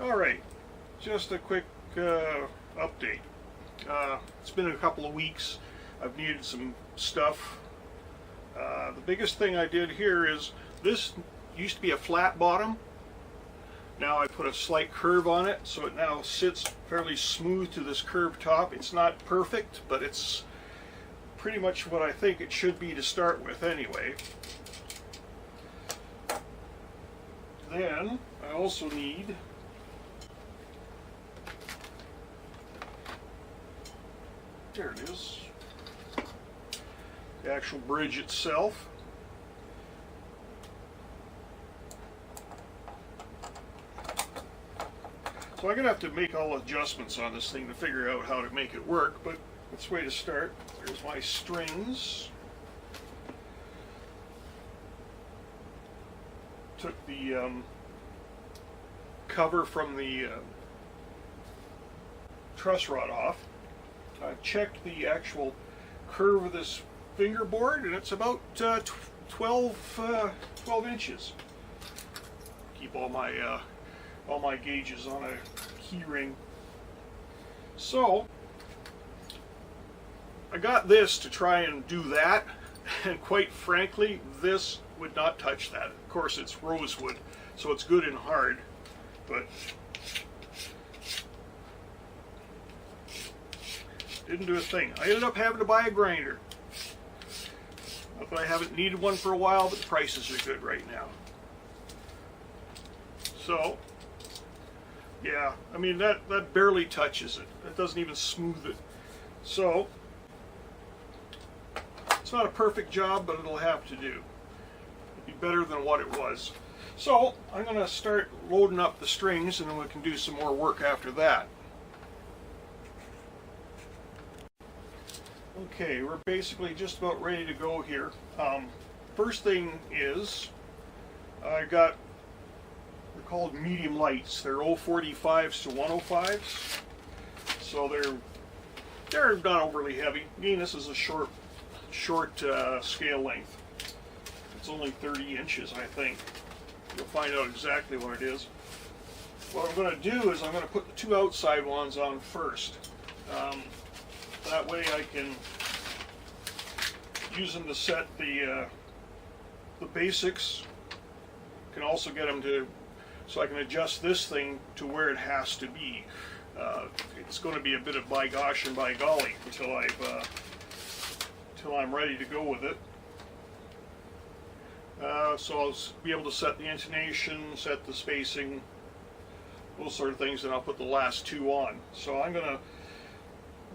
Alright, just a quick update. It's been a couple of weeks. I've needed some stuff. The biggest thing I did here is this used to be a flat bottom. Now I put a slight curve on it, so it now sits fairly smooth to this curved top. It's not perfect, but it's pretty much what I think it should be to start with anyway. Then I also need there it is, the actual bridge itself. So I'm going to have to make all adjustments on this thing to figure out how to make it work, but that's the way to start. There's my strings. Took the cover from the truss rod off. I checked the actual curve of this fingerboard, and it's about 12 inches. Keep all my gauges on a key ring. So I got this to try and do that, and quite frankly, this would not touch that. Of course, it's rosewood, so it's good and hard, but didn't do a thing. I ended up having to buy a grinder. Not that I haven't needed one for a while, but the prices are good right now. So, yeah, I mean, that barely touches it. It doesn't even smooth it. So, it's not a perfect job, but it'll have to do. It'll be better than what it was. So, I'm going to start loading up the strings, and then we can do some more work after that. Okay, we're basically just about ready to go here. First thing is, I got, they're called medium lights. They're 045s to 105s. So they're not overly heavy. Again, this is a short scale length. It's only 30 inches, I think. You'll find out exactly what it is. What I'm going to do is I'm going to put the two outside ones on first. That way I can use them to set the basics. Can also get them to, so I can adjust this thing to where it has to be. It's going to be a bit of by gosh and by golly until I'm ready to go with it. So I'll be able to set the intonation, set the spacing, those sort of things, and I'll put the last two on. So let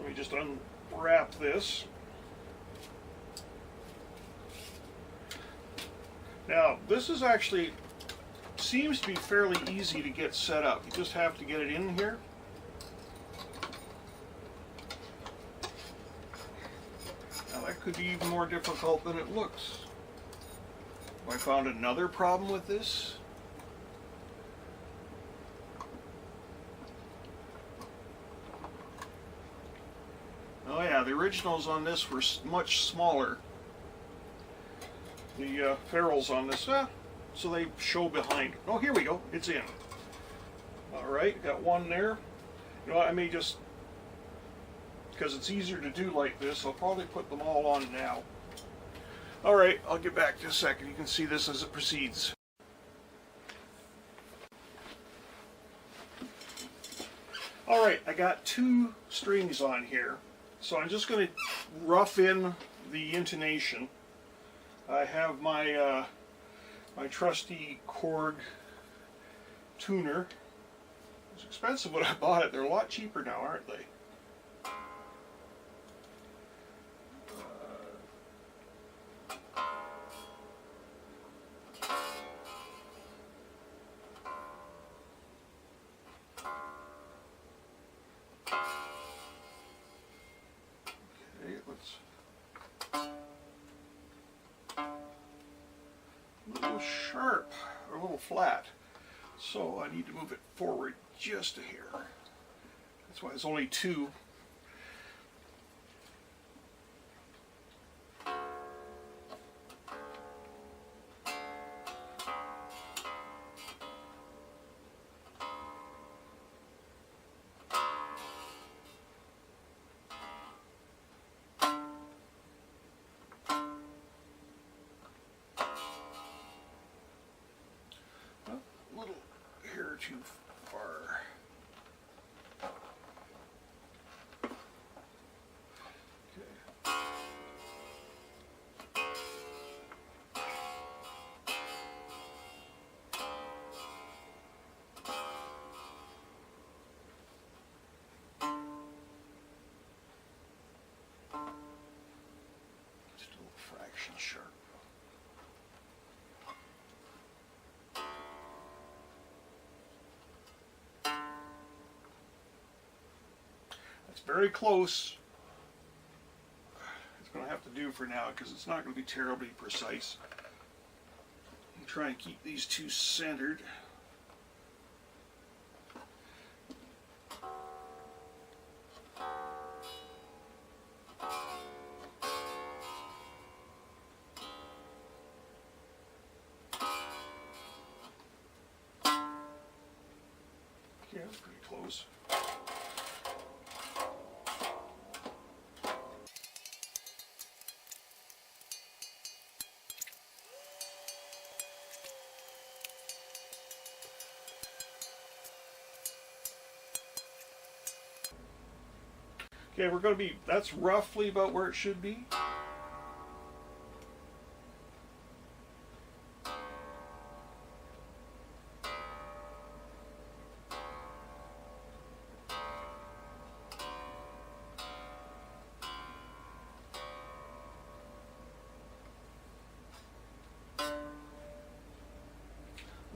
me just unwrap this. Now, this is actually, seems to be fairly easy to get set up. You just have to get it in here. Now, that could be even more difficult than it looks. I found another problem with this. Oh yeah, the originals on this were much smaller. The ferrules on this, so they show behind. Oh, here we go. It's in. All right, got one there. You know what, I may just, because it's easier to do like this, I'll probably put them all on now. All right, I'll get back to a second. You can see this as it proceeds. All right, I got two strings on here. So I'm just going to rough in the intonation. I have my my trusty Korg tuner. It's expensive when I bought it. They're a lot cheaper now, aren't they? Sharp or a little flat, so I need to move it forward just a hair. That's why it's only two. little hair too far. Just a little fraction sharp. That's very close. It's going to have to do for now because it's not going to be terribly precise. I'll try and keep these two centered. Yeah, that's pretty close. Okay, we're going to be, that's roughly about where it should be.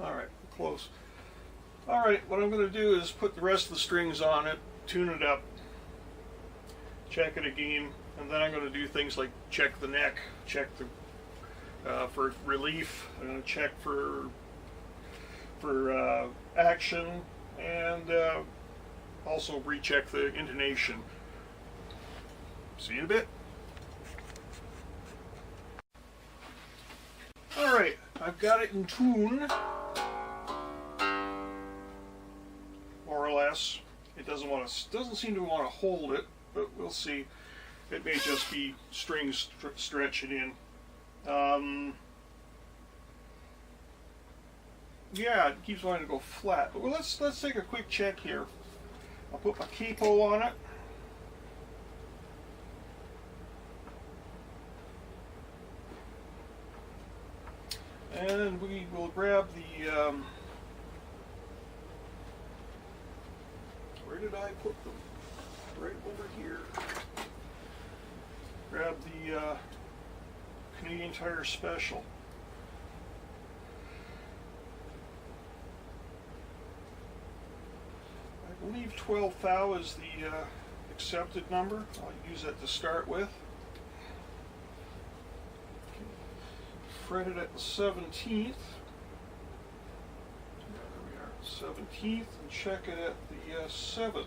All right, close. All right, what I'm going to do is put the rest of the strings on it, tune it up, check it again, and then I'm going to do things like check the neck, check the for relief, I'm going to check for action, and also recheck the intonation. See you in a bit. All right, I've got it in tune, more or less. It doesn't seem to want to hold it, but we'll see. It may just be strings stretching in. Yeah, it keeps wanting to go flat. But let's take a quick check here. I'll put my capo on it. And we will grab the, where did I put them? Right over here. Grab the Canadian Tire Special. I believe 12 thou is the accepted number. I'll use that to start with. Fret it at the 17th. There we are, 17th, and check it at the 7th.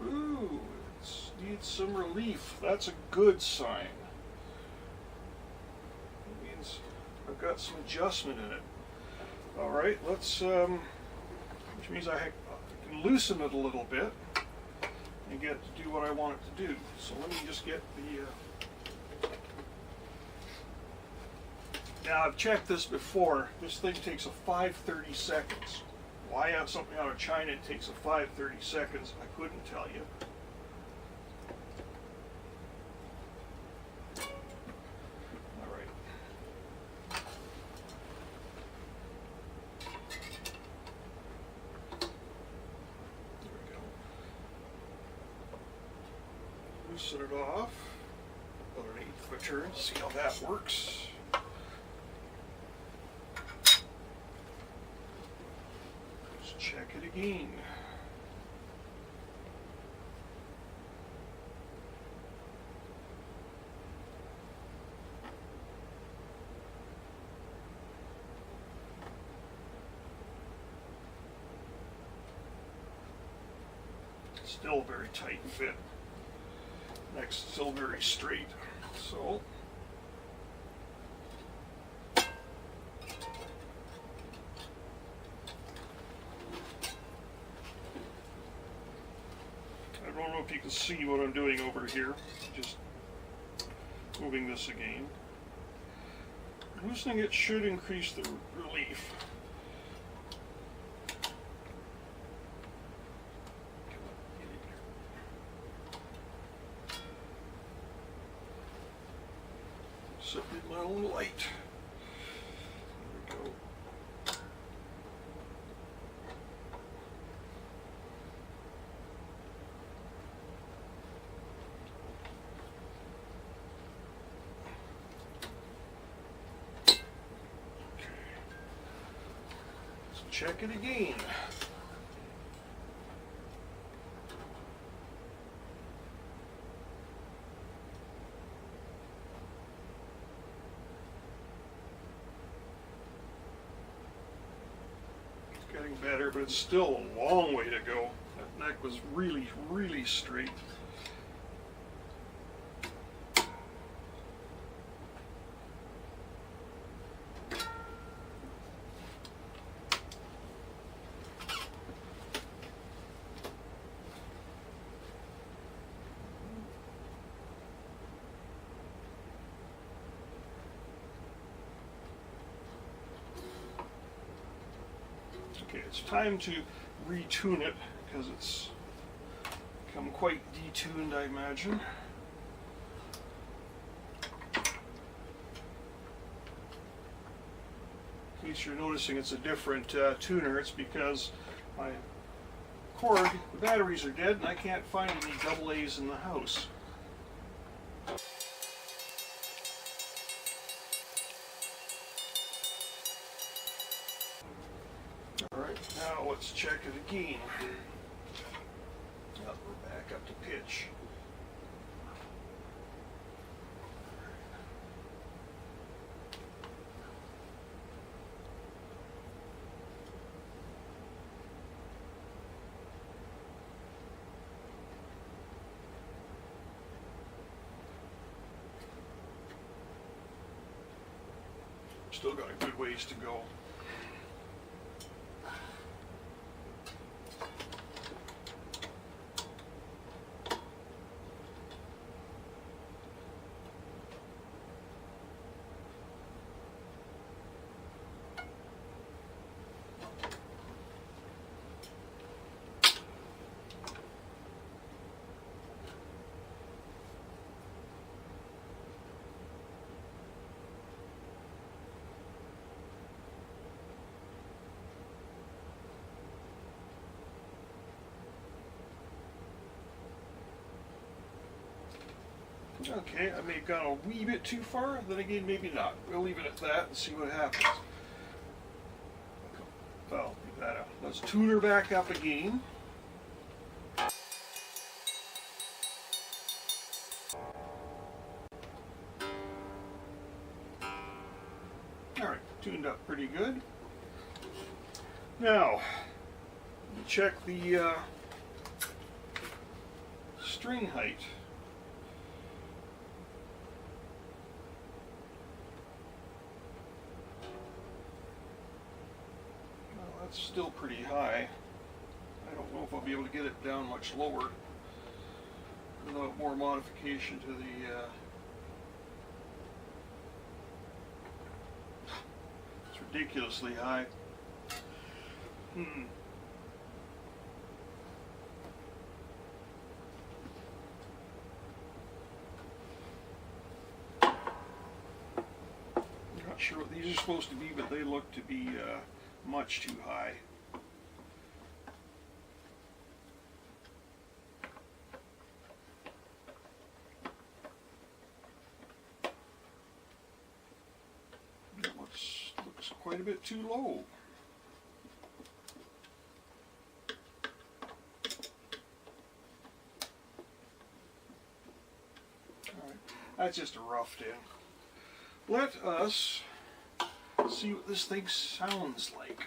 Ooh, it needs some relief. That's a good sign. It means I've got some adjustment in it. All right, let's, which means I can loosen it a little bit and get to do what I want it to do. So let me just get the, now I've checked this before. This thing takes a 5:30 seconds. Why have something out of China it takes a 5:30 seconds? I couldn't tell you. All right. There we go. Loosen it off. About an 1/8 of a turn. See how that works. Check it again. Still very tight fit. Neck's still very straight. So I don't know if you to see what I'm doing over here. Just moving this again. Loosening it should increase the relief. Set my own light. There we go. Check it again. It's getting better, but it's still a long way to go. That neck was really, really straight. Okay, it's time to retune it because it's become quite detuned, I imagine. In case you're noticing it's a different tuner, it's because my cord, the batteries are dead, and I can't find any double A's in the house. Alright, now let's check it again. Now we're back up to pitch. Still got a good ways to go. Okay, I may have gone a wee bit too far, then again maybe not. We'll leave it at that and see what happens. Well, leave that out. Let's tune her back up again. Alright, tuned up pretty good. Now, check the string height. That's still pretty high. I don't know if I'll be able to get it down much lower without more modification to the it's ridiculously high. Not sure what these are supposed to be, but they look to be much too high. That looks quite a bit too low. Alright, that's just a roughed in. Let us see what this thing sounds like.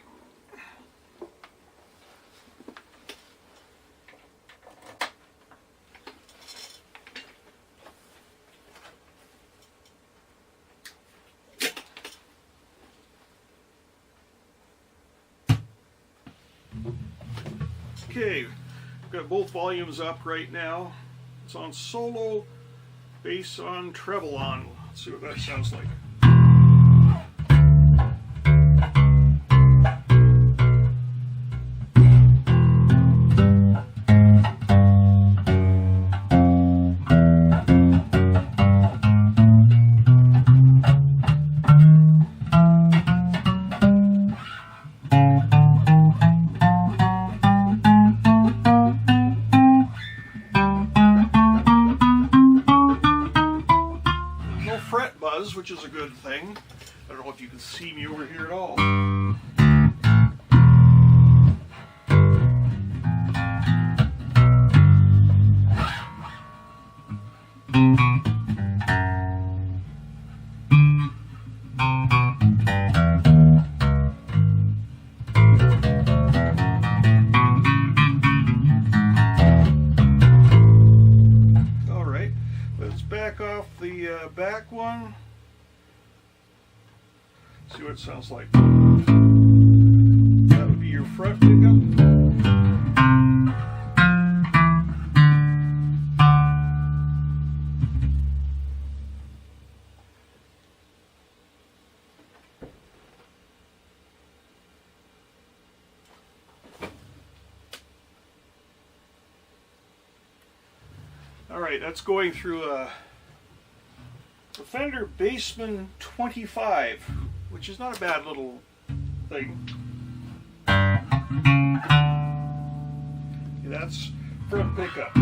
Okay, got both volumes up right now. It's on solo, bass on treble on. Let's see what that sounds like. Fret buzz, which is a good thing. I don't know if you can see me over here at all. Back off the back one. See what it sounds like. That would be your fret pickup. Alright, that's going through a Fender Bassman 25, which is not a bad little thing. Okay, that's front pickup.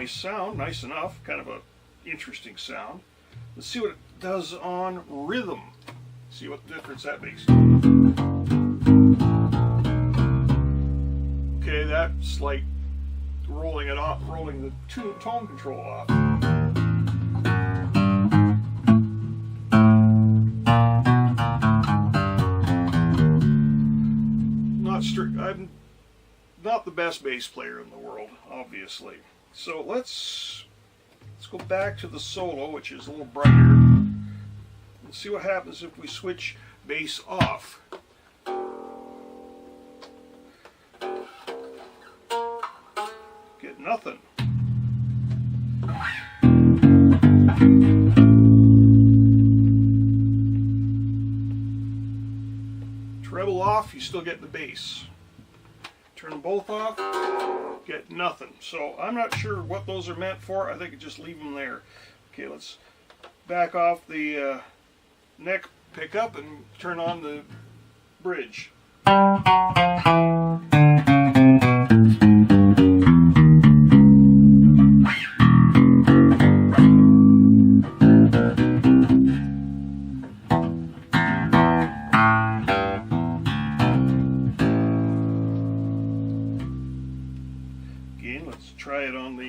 Sound nice enough, kind of a interesting sound. Let's see what it does on rhythm. See what difference that makes. Okay, that's like rolling it off, rolling the tone control off. I'm not the best bass player in the world, obviously. So let's go back to the solo, which is a little brighter, and see what happens if we switch bass off. Get nothing. Treble off, you still get the bass. Turn them both off, get nothing. So I'm not sure what those are meant for. I think I just leave them there. Okay, let's back off the neck pickup and turn on the bridge. Again, let's try it on the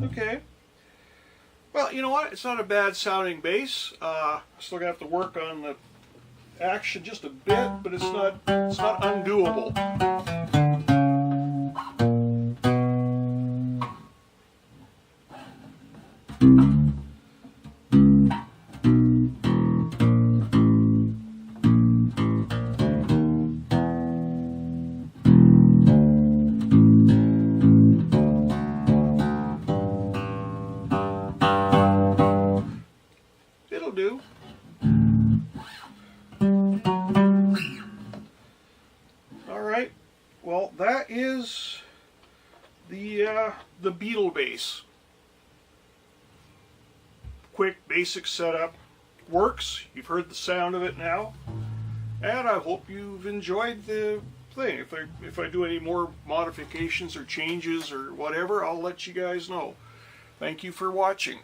okay. Well, you know what? It's not a bad sounding bass. Still gonna have to work on the action just a bit, but it's not undoable. It'll do. Alright, well that is the Beatle Bass. Quick, basic setup. Works. You've heard the sound of it now. And I hope you've enjoyed the thing. If I do any more modifications or changes or whatever, I'll let you guys know. Thank you for watching.